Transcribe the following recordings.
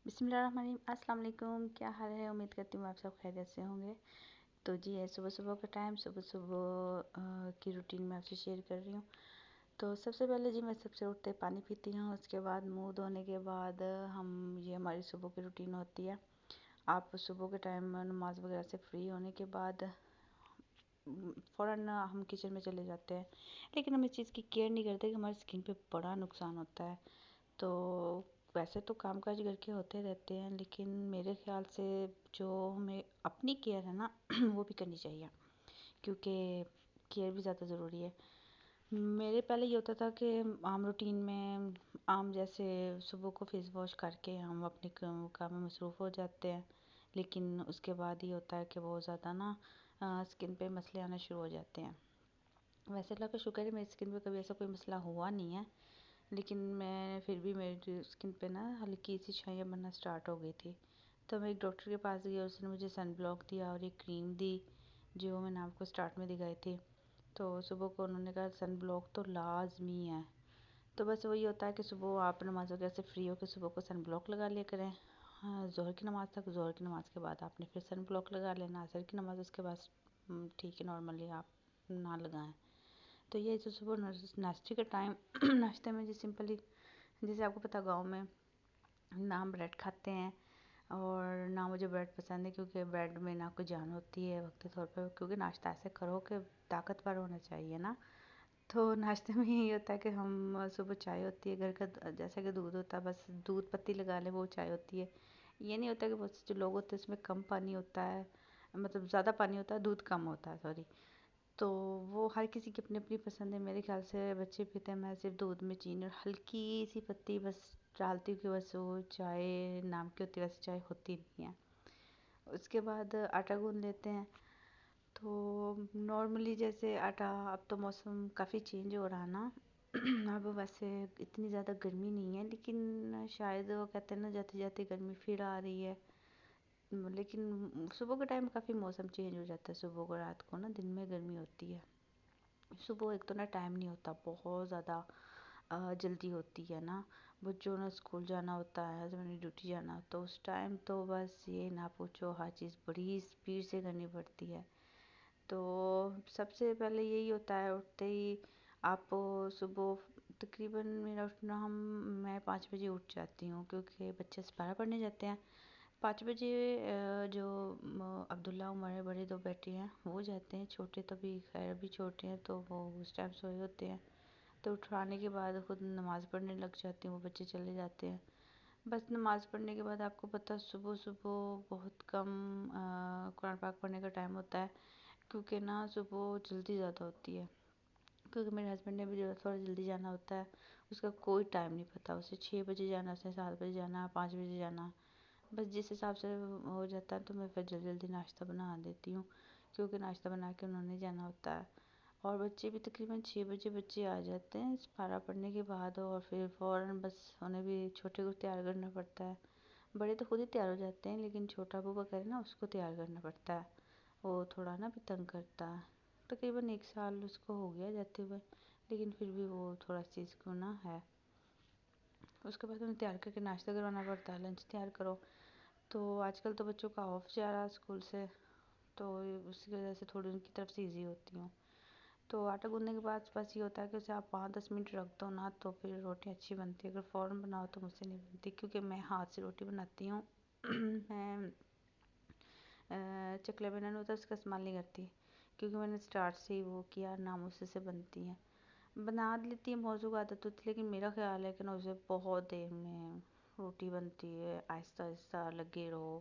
بسم اللہ الرحمن الرحیم۔ السلام علیکم، کیا حال ہے؟ امید کرتی ہوں آپ سب خیریت سے ہوں گے۔ تو جی ہے صبح صبح کا ٹائم، صبح کی روٹین میں آپ سے شیئر کر رہی ہوں۔ تو سب سے پہلے جی میں سب سے اٹھتے پانی پیتی ہوں، اس کے بعد منہ دھونے کے بعد یہ ہماری صبح کی روٹین ہوتی ہے۔ آپ صبح کے ٹائم نماز وغیرہ سے فری ہونے کے بعد فوراً ہم کچن میں چلے جاتے ہیں، لیکن ہم اس چیز کی کیئر نہیں کرتے کہ ہماری اسکن پہ بڑا نقصان ہوتا ہے۔ تو ویسے تو کام کاج گھر کے ہوتے رہتے ہیں، لیکن میرے خیال سے جو ہمیں اپنی کیئر ہے نا وہ بھی کرنی چاہیے، کیونکہ کیئر بھی زیادہ ضروری ہے۔ میرے پہلے یہ ہوتا تھا کہ عام روٹین میں عام جیسے صبح کو فیس واش کر کے ہم اپنے کام میں مصروف ہو جاتے ہیں، لیکن اس کے بعد یہ ہوتا ہے کہ بہت زیادہ نا اسکن پہ مسئلے آنا شروع ہو جاتے ہیں۔ ویسے اللہ کا شکر ہے میری اسکن پہ کبھی ایسا کوئی مسئلہ ہوا نہیں ہے، لیکن میں پھر بھی میری اسکن پہ نا ہلکی سی چھائیاں بننا سٹارٹ ہو گئی تھی۔ تو میں ایک ڈاکٹر کے پاس گئی اور اس نے مجھے سن بلاک دیا اور ایک کریم دی جو میں نے آپ کو سٹارٹ میں دکھائی تھی۔ تو صبح کو انہوں نے کہا سن بلاک تو لازمی ہے۔ تو بس وہی ہوتا ہے کہ صبح آپ نماز وغیرہ سے فری ہو کے صبح کو سن بلاک لگا لیا کریں۔ ظہر کی نماز تک، ظہر کی نماز کے بعد آپ نے پھر سن بلاک لگا لینا، عصر کی نماز اس کے بعد ٹھیک ہے نارملی آپ نہ لگائیں۔ تو یہ جو صبح ناشتے کا ٹائم ناشتے میں جی سمپلی، جیسے آپ کو پتہ گاؤں میں نہ ہم بریڈ کھاتے ہیں اور نہ مجھے بریڈ پسند ہے، کیونکہ بریڈ میں نہ کوئی جان ہوتی ہے وقتی طور پہ، کیونکہ ناشتہ ایسے کرو کہ طاقتور ہونا چاہیے نا۔ تو ناشتے میں یہی ہوتا ہے کہ ہم صبح چائے ہوتی ہے گھر کا، جیسا کہ دودھ ہوتا ہے، بس دودھ پتی لگا لیں وہ چائے ہوتی ہے۔ یہ نہیں ہوتا کہ بہت سے جو لوگ ہوتے ہیں اس میں کم پانی ہوتا ہے، مطلب زیادہ پانی ہوتا ہے، دودھ کم ہوتا ہے، سوری۔ تو وہ ہر کسی کی اپنی اپنی پسند ہے۔ میرے خیال سے بچے پیتے ہیں، میں صرف دودھ میں چینی اور ہلکی سی پتی بس ڈالتی ہوں کہ بس وہ چائے نام کی ہوتی ہے، ویسے چائے ہوتی نہیں ہے۔ اس کے بعد آٹا گوندھ لیتے ہیں۔ تو نارملی جیسے آٹا، اب تو موسم کافی چینج ہو رہا نا اب ویسے اتنی زیادہ گرمی نہیں ہے، لیکن شاید وہ کہتے ہیں نا جاتی جاتی گرمی پھر آ رہی ہے۔ لیکن صبح کے ٹائم کافی موسم چینج ہو جاتا ہے، صبح کو رات کو نا دن میں گرمی ہوتی ہے۔ صبح ایک تو نا ٹائم نہیں ہوتا، بہت زیادہ جلدی ہوتی ہے نا، بچوں نے اسکول جانا ہوتا ہے، ہسبینڈ نے ڈیوٹی جانا ہوتا ہے، اس ٹائم تو بس یہ نہ پوچھو، ہر چیز بڑی اسپیڈ سے کرنی پڑتی ہے۔ تو سب سے پہلے یہی ہوتا ہے اٹھتے ہی آپ صبح تقریباً میرا اٹھنا میں 5 بجے اٹھ جاتی ہوں، کیونکہ بچے سپارہ پڑھنے جاتے ہیں 5 بجے۔ جو عبداللہ عمر بڑے دو بیٹے ہیں وہ جاتے ہیں، چھوٹے تو بھی خیر بھی چھوٹے ہیں تو وہ اس ٹائم سوئے ہوتے ہیں۔ تو اٹھانے کے بعد خود نماز پڑھنے لگ جاتی ہوں، وہ بچے چلے جاتے ہیں۔ بس نماز پڑھنے کے بعد آپ کو پتہ صبح صبح بہت کم قرآن پاک پڑھنے کا ٹائم ہوتا ہے، کیونکہ نا صبح جلدی زیادہ ہوتی ہے، کیونکہ میرے ہسبینڈ نے بھی جو تھوڑا جلدی جانا ہوتا ہے، اس کا کوئی ٹائم نہیں پتہ، اسے 6 بجے جانا، اسے 7 بجے جانا، 5 بجے جانا، بس جس حساب سے ہو جاتا ہے تو میں پھر جلدی جلدی ناشتہ بنا دیتی ہوں، کیونکہ ناشتہ بنا کے انہوں نے جانا ہوتا ہے۔ اور بچے بھی تقریباً 6 بجے بچے آ جاتے ہیں سپارہ پڑھنے کے بعد، اور پھر فوراً بس انہیں بھی چھوٹے کو تیار کرنا پڑتا ہے۔ بڑے تو خود ہی تیار ہو جاتے ہیں، لیکن چھوٹا ابو بکر ہے نا اس کو تیار کرنا پڑتا ہے، وہ تھوڑا نا بھی تنگ کرتا ہے۔ تقریباً 1 سال اس کو ہو گیا جاتے ہوئے، لیکن پھر بھی وہ تھوڑا اس چیز کو نا ہے۔ اس کے بعد انہیں تیار کر کے ناشتہ کروانا پڑتا ہے، لنچ تیار کرو۔ تو آج کل تو بچوں کا آف جا رہا ہے اسکول سے، تو اس کی وجہ سے تھوڑی ان کی طرف سے ایزی ہوتی ہوں۔ تو آٹا گوندنے کے بعد بس یہ ہوتا ہے کہ اسے آپ 5-10 منٹ رکھ دو نا تو پھر روٹی اچھی بنتی ہے، اگر فوراً بناؤ تو مجھ سے نہیں بنتی، کیونکہ میں ہاتھ سے روٹی بناتی ہوں میں چکلا بنا ہوتا ہے اس کا استعمال نہیں کرتی، کیونکہ میں نے اسٹارٹ سے ہی وہ کیا، ناموسے سے بنتی ہیں، بنا لیتی ہیں موضوع عادت ہوتی ہے، لیکن میرا خیال ہے کہ نا اسے بہت دیر میں روٹی بنتی ہے، آہستہ آہستہ لگے رہو،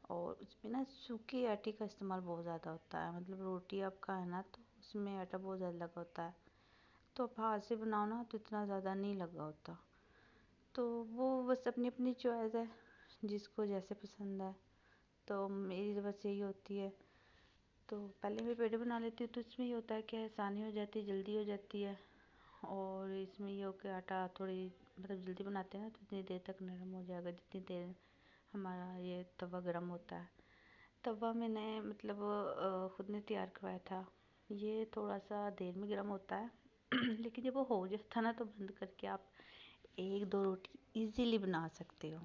اور اس میں نا سوکھے آٹے کا استعمال بہت زیادہ ہوتا ہے، مطلب روٹی آپ کا ہے نا تو اس میں آٹا بہت زیادہ لگا ہوتا ہے، تو آپ ہاتھ سے بناؤ نا تو اتنا زیادہ نہیں لگا ہوتا۔ تو وہ بس اپنی اپنی چوائس ہے، جس کو جیسے پسند ہے، تو میری تو بس یہی ہوتی ہے۔ تو پہلے میں پیڑے بنا لیتی ہوں تو اس میں یہ ہوتا ہے کہ آسانی ہو جاتی ہے، جلدی ہو جاتی ہے، اور اس میں یہ ہو کہ آٹا تھوڑی مطلب جلدی بناتے ہیں نا تو اتنی دیر تک نرم ہو جائے گا جتنی دیر ہمارا یہ توا گرم ہوتا ہے۔ توا میں نے مطلب خود نے تیار کروایا تھا، یہ تھوڑا سا دیر میں گرم ہوتا ہے لیکن جب وہ ہو جاتا نا تو بند کر کے آپ 1-2 روٹی ایزیلی بنا سکتے ہو۔